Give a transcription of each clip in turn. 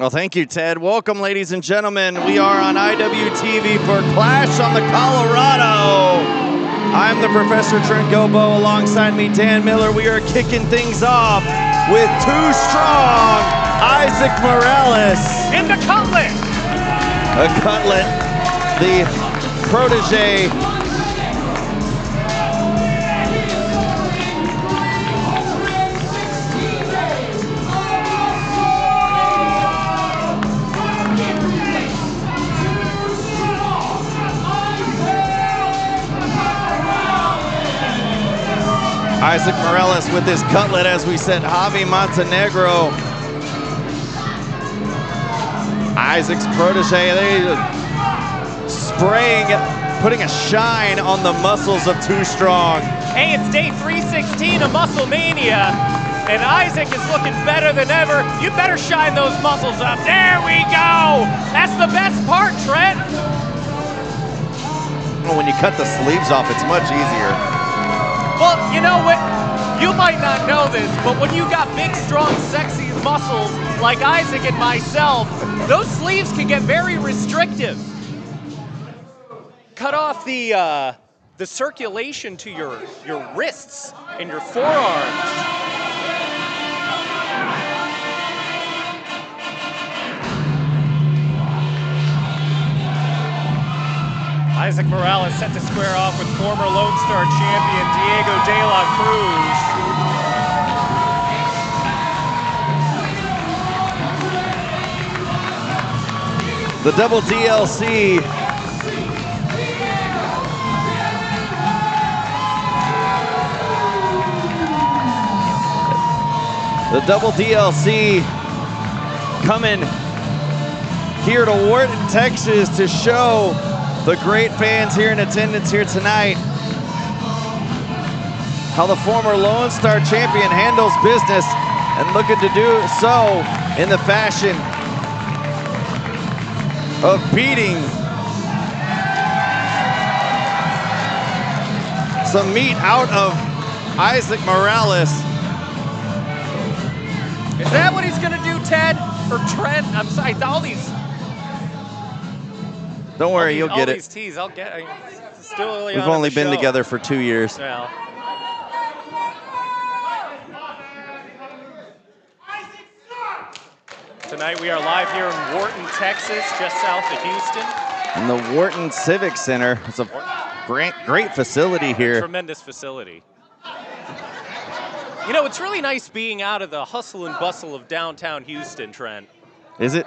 Well, thank you, Ted. Welcome, ladies and gentlemen. We are on IWTV for Clash on the Colorado. I'm the Professor Trent Gobo. Alongside me, Dan Miller. We are kicking things off with Too Strong, Isaac Morales. In the cutlet. A cutlet, the protege. Isaac Morales with his cutlet, as we said, Javi Montenegro. Isaac's protege, they spraying, putting a shine on the muscles of Too Strong. Hey, it's day 316 of Muscle Mania, and Isaac is looking better than ever. You better shine those muscles up. There we go. That's the best part, Trent. Well, when you cut the sleeves off, it's much easier. Well, you know what? You might not know this, but when you got big, strong, sexy muscles like Isaac and myself, those sleeves can get very restrictive. Cut off the circulation to your wrists and your forearms. Isaac Morales set to square off with former Lone Star champion Diego de la Cruz. The double DLC. The double DLC coming here to Wharton, Texas to show the great fans here in attendance here tonight how the former Lone Star champion handles business, and looking to do so in the fashion of beating some meat out of Isaac Morales. Is that what he's gonna do, Ted? Or Trent? I'm sorry, all these. Don't worry, you'll get it. All these teas, I'll get it. It's still early We've on in only the been show. together for 2 years. Well. Tonight we are live here in Wharton, Texas, just south of Houston. In the Wharton Civic Center. It's a great facility here. Tremendous facility. You know, it's really nice being out of the hustle and bustle of downtown Houston, Trent. Is it?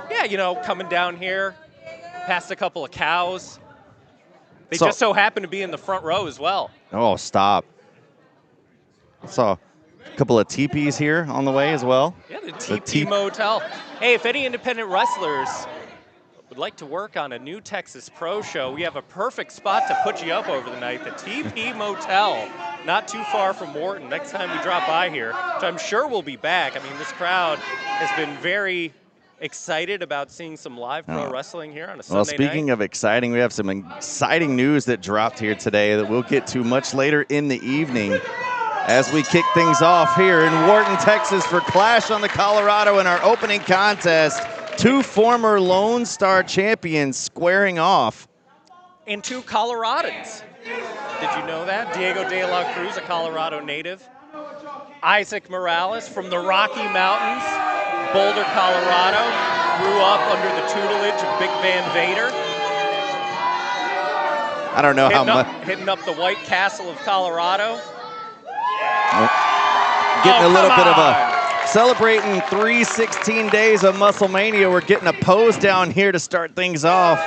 Yeah, you know, coming down here, past a couple of cows. They just so happen to be in the front row as well. Oh, stop. Saw a couple of teepees here on the way as well. Yeah, the TP Motel. Hey, if any independent wrestlers would like to work on a new Texas Pro show, we have a perfect spot to put you up over the night, the TP Motel, not too far from Wharton. Next time we drop by here, which I'm sure we'll be back. I mean, this crowd has been very excited about seeing some live pro wrestling here on a Sunday night. Well, speaking of exciting, we have some exciting news that dropped here today that we'll get to much later in the evening as we kick things off here in Wharton, Texas for Clash on the Colorado in our opening contest. Two former Lone Star champions squaring off. And two Coloradans. Did you know that? Diego de la Cruz, a Colorado native. Isaac Morales from the Rocky Mountains, Boulder, Colorado. Grew up under the tutelage of Big Van Vader. I don't know how much. Hitting up the White Castle of Colorado. Getting a little bit of a celebrating 316 days of Muscle Mania. We're getting a pose down here to start things off.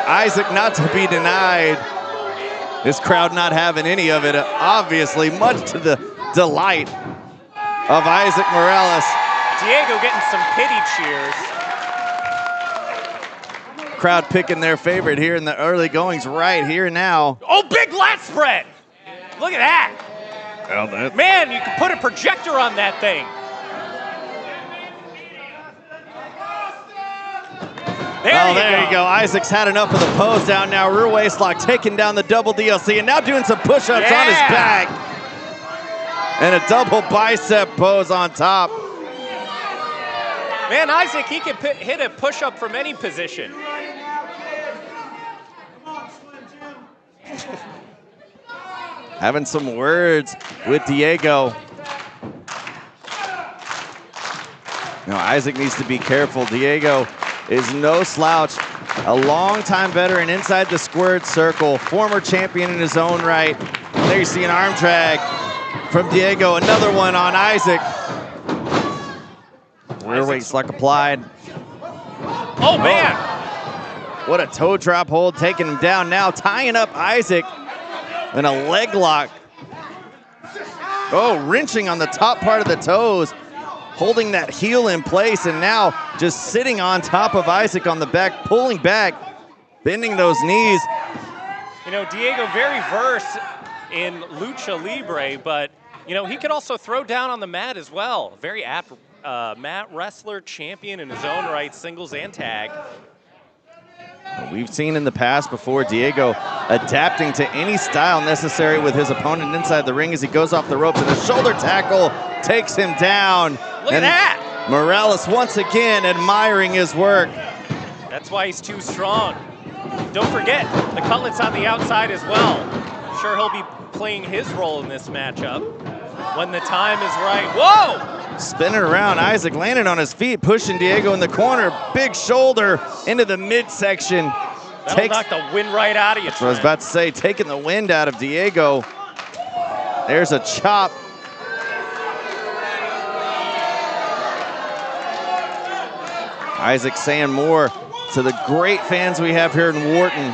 Isaac not to be denied. This crowd not having any of it, obviously, much to the delight of Isaac Morales. Diego getting some pity cheers. Crowd picking their favorite here in the early goings right here now. Oh, big lat spread. Look at that. Well, man, you can put a projector on that thing. There you go. Isaac's had enough of the pose down now. Rear waist lock taking down the double DLC and now doing some push-ups on his back. And a double bicep pose on top. Man, Isaac, he can hit a push-up from any position. Having some words with Diego. Now Isaac needs to be careful. Diego is no slouch. A longtime veteran inside the squared circle. Former champion in his own right. There you see an arm drag from Diego. Another one on Isaac. Rear weight lock applied. Oh, man. What a toe drop hold, taking him down now, tying up Isaac in a leg lock. Oh, wrenching on the top part of the toes, holding that heel in place, and now just sitting on top of Isaac on the back, pulling back, bending those knees. You know, Diego very versed in lucha libre, but, you know, he could also throw down on the mat as well. Very apt mat wrestler, champion in his own right, singles and tag. We've seen in the past before Diego adapting to any style necessary with his opponent inside the ring as he goes off the ropes, and a shoulder tackle takes him down. Look at that! Morales once again admiring his work. That's why he's too strong. Don't forget, the cutlet's on the outside as well. I'm sure he'll be playing his role in this matchup when the time is right. Whoa! Spinning around, Isaac landed on his feet, pushing Diego in the corner. Big shoulder into the midsection. That'll knock the wind right out of you. That's what I was about to say, taking the wind out of Diego. There's a chop. Isaac saying more to the great fans we have here in Wharton.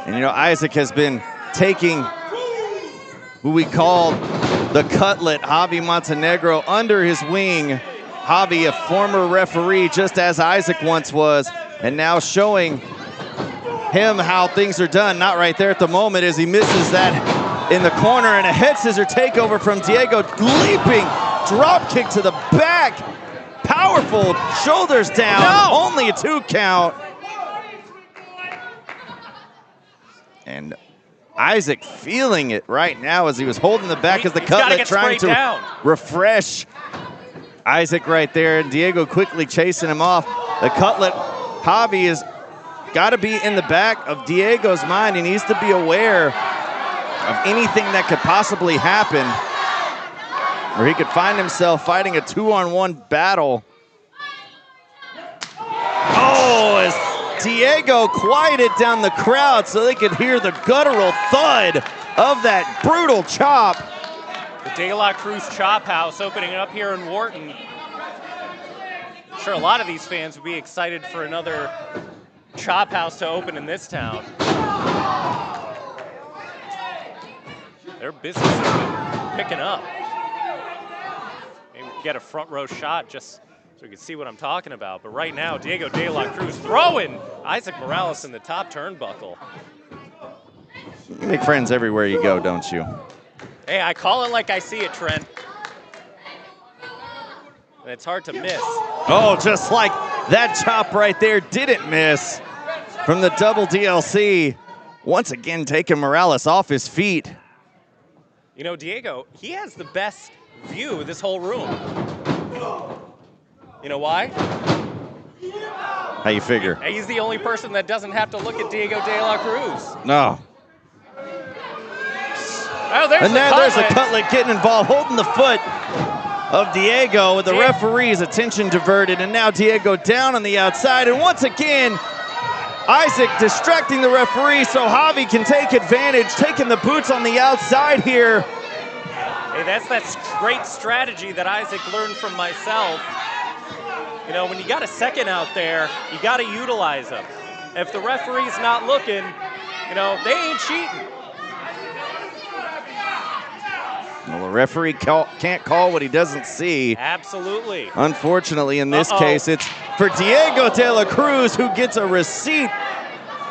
And you know, Isaac has been taking who we call the cutlet, Javi Montenegro, under his wing. Javi, a former referee, just as Isaac once was, and now showing him how things are done. Not right there at the moment as he misses that in the corner, and a head scissor takeover from Diego. Leaping drop kick to the back. Powerful, shoulders down, no! Only a 2 count. And Isaac feeling it right now as he was holding the back as the cutlet trying to refresh Isaac right there, and Diego quickly chasing him off. The cutlet, Javi has got to be in the back of Diego's mind. He needs to be aware of anything that could possibly happen, or he could find himself fighting a 2-on-1 battle. Oh, as Diego quieted down the crowd so they could hear the guttural thud of that brutal chop. The De La Cruz Chop House opening up here in Wharton. I'm sure a lot of these fans would be excited for another chop house to open in this town. Their business has been picking up. Maybe we can get a front row shot just so we can see what I'm talking about. But right now, Diego De La Cruz throwing Isaac Morales in the top turnbuckle. You make friends everywhere you go, don't you? Hey, I call it like I see it, Trent. And it's hard to miss. Oh, just like that chop right there didn't miss from the double DLC. Once again, taking Morales off his feet. You know, Diego, he has the best view of this whole room. You know why? How you figure? He's the only person that doesn't have to look at Diego De La Cruz. No. Oh, there's there's a cutlet getting involved, holding the foot of Diego with the referee's attention diverted, and now Diego down on the outside, and once again, Isaac distracting the referee so Javi can take advantage, taking the boots on the outside here. Hey, that's that great strategy that Isaac learned from myself. You know, when you got a second out there, you got to utilize them. If the referee's not looking, you know, they ain't cheating. Well, the referee can't call what he doesn't see. Absolutely. Unfortunately, in this case, it's for Diego De La Cruz, who gets a receipt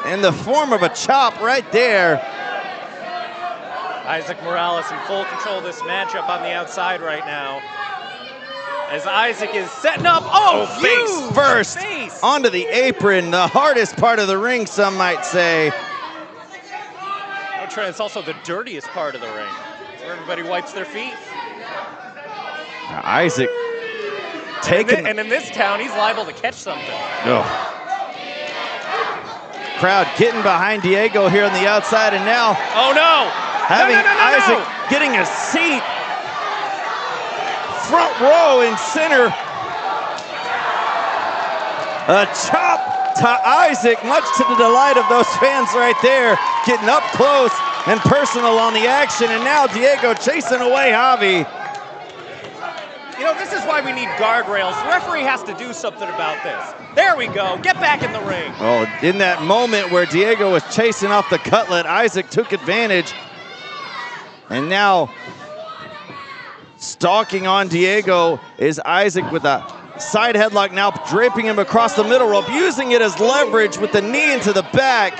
in the form of a chop right there. Isaac Morales in full control of this matchup on the outside right now. As Isaac is setting up, face first onto the apron, the hardest part of the ring, some might say. No, Trent, it's also the dirtiest part of the ring. Where everybody wipes their feet. Isaac taking. And in this town, he's liable to catch something. Oh. Crowd getting behind Diego here on the outside, and now oh no! Having Isaac getting a seat front row in center. A chop to Isaac, much to the delight of those fans right there, getting up close and personal on the action, and now Diego chasing away Javi. You know, this is why we need guardrails. The referee has to do something about this. There we go. Get back in the ring. Oh, in that moment where Diego was chasing off the cutlet, Isaac took advantage. And now, stalking on Diego is Isaac with a side headlock, now draping him across the middle rope, using it as leverage with the knee into the back.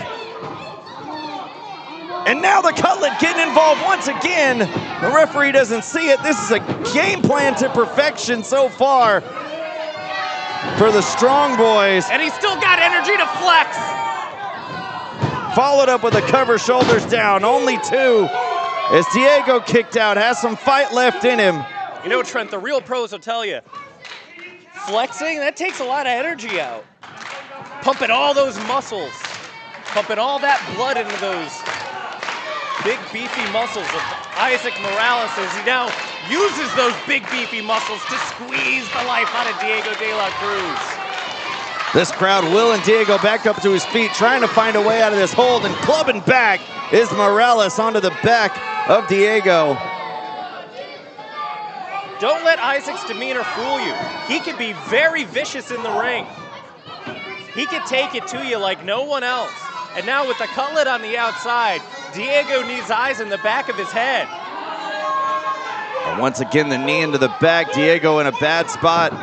And now the cutlet getting involved once again. The referee doesn't see it. This is a game plan to perfection so far for the Strong Boys. And he's still got energy to flex. Followed up with a cover, shoulders down, only two. As Diego kicked out, has some fight left in him. You know, Trent, the real pros will tell you, flexing, that takes a lot of energy out. Pumping all those muscles, pumping all that blood into those big beefy muscles of Isaac Morales as he now uses those big beefy muscles to squeeze the life out of Diego de la Cruz. This crowd willing Diego back up to his feet, trying to find a way out of this hold, and clubbing back is Morales onto the back of Diego. Don't let Isaac's demeanor fool you. He can be very vicious in the ring. He can take it to you like no one else. And now with the cutlet on the outside, Diego needs eyes in the back of his head. And once again, the knee into the back. Diego in a bad spot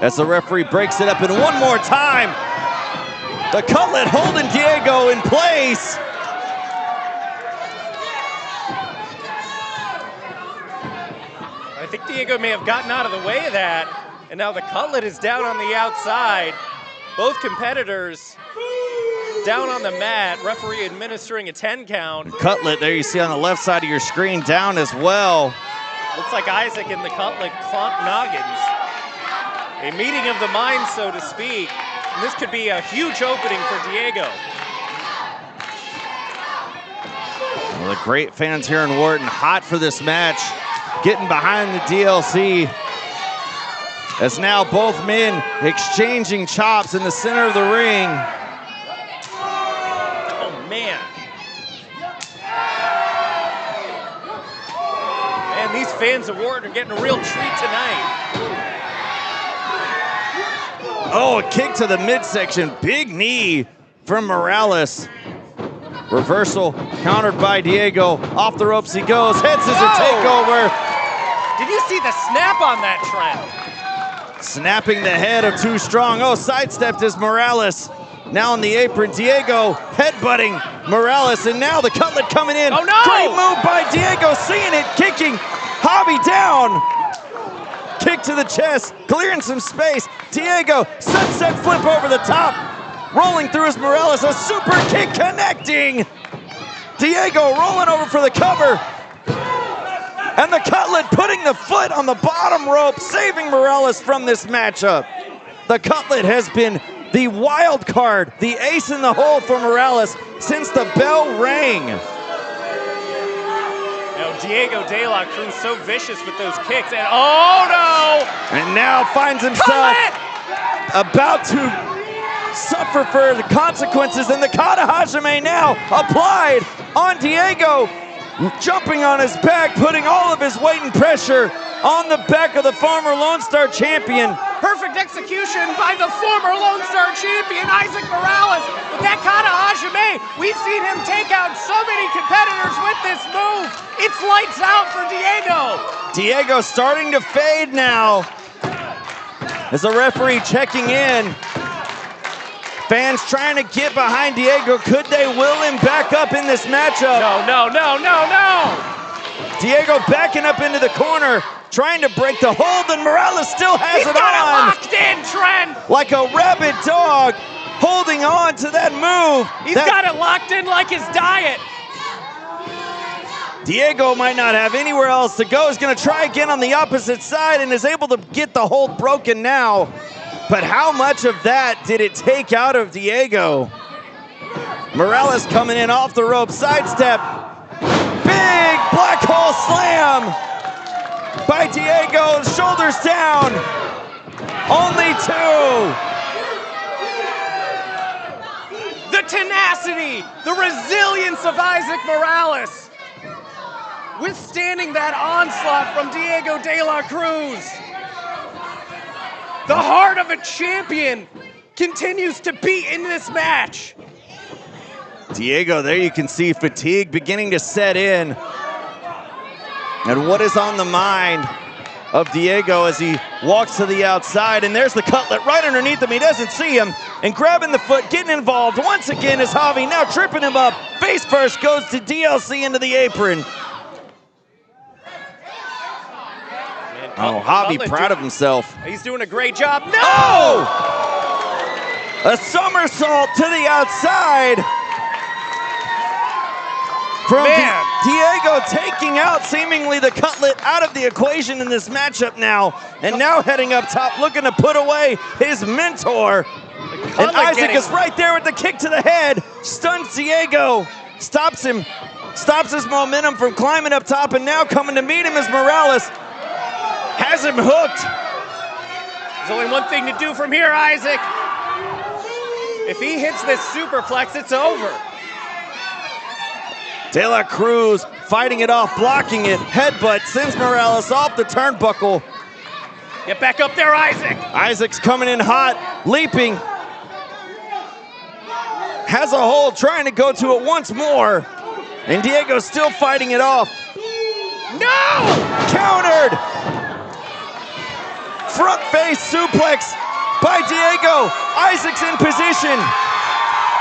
as the referee breaks it up. And one more time, the cutlet holding Diego in place. I think Diego may have gotten out of the way of that. And now the cutlet is down on the outside. Both competitors down on the mat, referee administering a 10 count. Cutlet there you see on the left side of your screen down as well. Looks like Isaac and the cutlet clunk noggins. A meeting of the minds, so to speak. And this could be a huge opening for Diego. Well, the great fans here in Wharton, hot for this match, getting behind the DLC. As now both men exchanging chops in the center of the ring. Man, these fans of Wharton are getting a real treat tonight. Oh, a kick to the midsection. Big knee from Morales. Reversal countered by Diego. Off the ropes he goes. Head scissor takeover. Did you see the snap on that, Trent? Snapping the head of Too Strong. Oh, sidestepped is Morales. Now on the apron, Diego headbutting Morales, and now the cutlet coming in. Oh no! Great move by Diego, seeing it, kicking Javi down. Kick to the chest, clearing some space. Diego, sunset flip over the top. Rolling through his Morales, a super kick connecting. Diego rolling over for the cover. And the cutlet putting the foot on the bottom rope, saving Morales from this matchup. The cutlet has been the wild card, the ace in the hole for Morales since the bell rang. Now Diego de la Cruz so vicious with those kicks, and oh no! And now finds himself about to suffer for the consequences, and the Kata Hajime now applied on Diego, jumping on his back, putting all of his weight and pressure on the back of the former Lone Star champion. Perfect execution by the former Lone Star champion, Isaac Morales. With that Kata Hajime, we've seen him take out so many competitors with this move. It's lights out for Diego. Diego starting to fade now. As the referee checking in. Fans trying to get behind Diego. Could they will him back up in this matchup? No. Diego backing up into the corner, trying to break the hold, and Morales still has it on. He's got it locked in, Trent. Like a rabid dog, holding on to that move. He's got it locked in like his diet. Diego might not have anywhere else to go. He's going to try again on the opposite side and is able to get the hold broken now. But how much of that did it take out of Diego? Morales coming in off the rope, sidestep. Big black hole slam by Diego, shoulders down. Only 2. The tenacity, the resilience of Isaac Morales. Withstanding that onslaught from Diego de la Cruz. The heart of a champion continues to beat in this match. Diego, there you can see fatigue beginning to set in. And what is on the mind of Diego as he walks to the outside, and there's the cutlet right underneath him. He doesn't see him, and grabbing the foot, getting involved once again is Javi, now tripping him up. Face first goes to DLC into the apron. Oh, Javi proud of himself. He's doing a great job. No! Oh! A somersault to the outside. From Diego taking out seemingly the cutlet out of the equation in this matchup now. And now heading up top, looking to put away his mentor. And Isaac is right there with the kick to the head. Stuns Diego. Stops him. Stops his momentum from climbing up top. And now coming to meet him is Morales. Has him hooked. There's only one thing to do from here, Isaac. If he hits this superplex, it's over. De La Cruz fighting it off, blocking it. Headbutt sends Morales off the turnbuckle. Get back up there, Isaac. Isaac's coming in hot, leaping. Has a hold, trying to go to it once more. And Diego's still fighting it off. No! Countered! Front face suplex by Diego. Isaac's in position.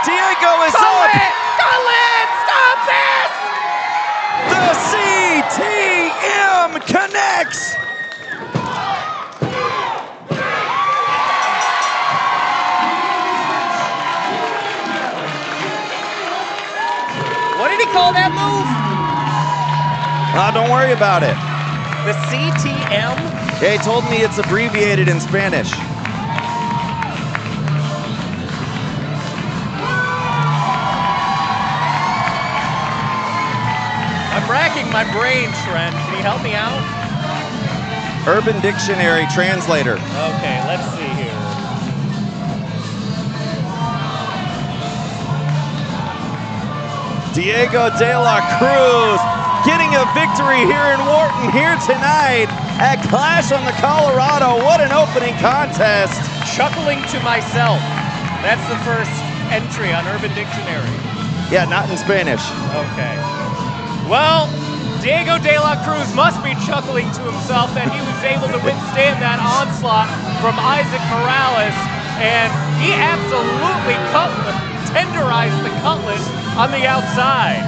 Diego is up. Colin, stop this! The CTM connects. What did he call that move? Don't worry about it. The CTM? Yeah, he told me it's abbreviated in Spanish. I'm racking my brain, Trent. Can you help me out? Urban Dictionary translator. Okay, let's see here. Diego de la Cruz getting a victory here in Wharton here tonight at Clash on the Colorado. What an opening contest. Chuckling to myself. That's the first entry on Urban Dictionary. Yeah, not in Spanish. Okay. Well, Diego de la Cruz must be chuckling to himself that he was able to withstand that onslaught from Isaac Morales, and he absolutely tenderized the cutlass on the outside.